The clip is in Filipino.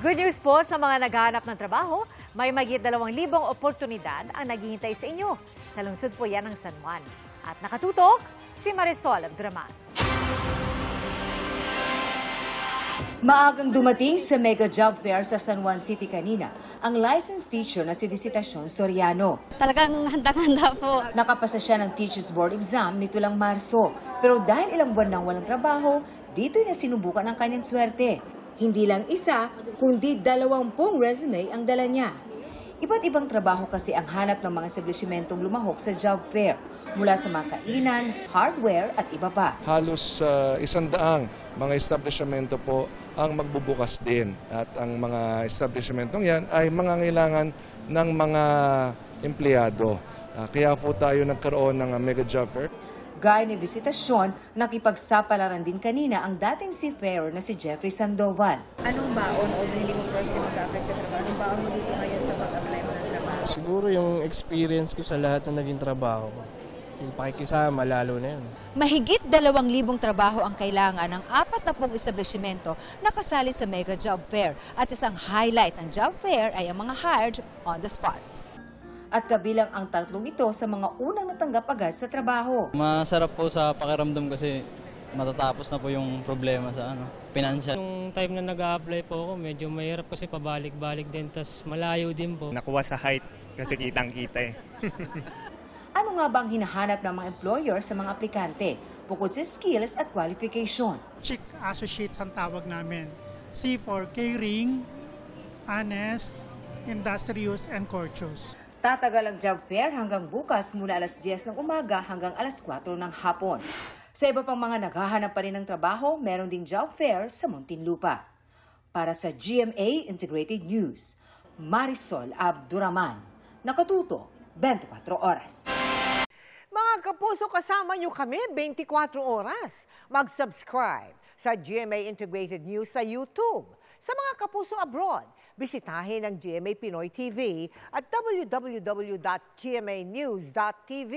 Good news po sa mga naghahanap ng trabaho, may mahigit 2,000 oportunidad ang naghihintay sa inyo. Sa lungsod po yan ng San Juan. At nakatutok, si Marisol Abduraman. Maagang dumating sa Mega Job Fair sa San Juan City kanina ang licensed teacher na si Visitacion Soriano. Talagang handang-handa po. Nakapasa siya ng Teachers Board exam nito lang Marso. Pero dahil ilang buwan nang walang trabaho, dito'y na sinubukan ang kanyang swerte. Hindi lang isa, kundi 20 resume ang dala niya. Iba't ibang trabaho kasi ang hanap ng mga establishmentong lumahok sa job fair. Mula sa mga kainan, hardware at iba pa. Halos 100 mga establishmento po ang magbubukas din. At ang mga establishmentong yan ay mangangailangan ng mga empleyado. Kaya po tayo nagkaroon ng mega job fair. Gaya ni Visitacion, nakipagsapalaran din kanina ang dating seafarer na si Jeffrey Sandoval. Anong baon o hindi mo first mag-apply sa trabaho? Anong baon mo dito ngayon sa pag-apply mo ng trabaho? Siguro yung experience ko sa lahat ng naging trabaho. Yung pakikisama, lalo na yun. Mahigit 2,000 trabaho ang kailangan ng 40 establishmento na kasali sa Mega Job Fair. At isang highlight ng job fair ay ang mga hired on the spot. At kabilang ang tatlong ito sa mga unang natanggap agad sa trabaho. Masarap po sa pakiramdam kasi matatapos na po yung problema sa financial. Yung time na nag-a-apply po ako, medyo mahirap kasi pabalik-balik din, tas malayo din po. Nakuha sa height kasi kitang-kita eh. Ano nga bang hinahanap ng mga employer sa mga aplikante bukod sa skills at qualification? Chick Associates ang tawag namin. C for Catering, Honest, Industrious, and Courteous. Tatagal ang job fair hanggang bukas mula alas 10 ng umaga hanggang alas 4 ng hapon. Sa iba pang mga naghahanap pa rin ng trabaho, meron ding job fair sa Muntinlupa. Para sa GMA Integrated News, Marisol Abduraman. Nakatuto, 24 oras. Mga kapuso, kasama niyo kami 24 oras. Mag-subscribe sa GMA Integrated News sa YouTube. Sa mga kapuso abroad, bisitahin ang GMA Pinoy TV at www.gmanews.tv.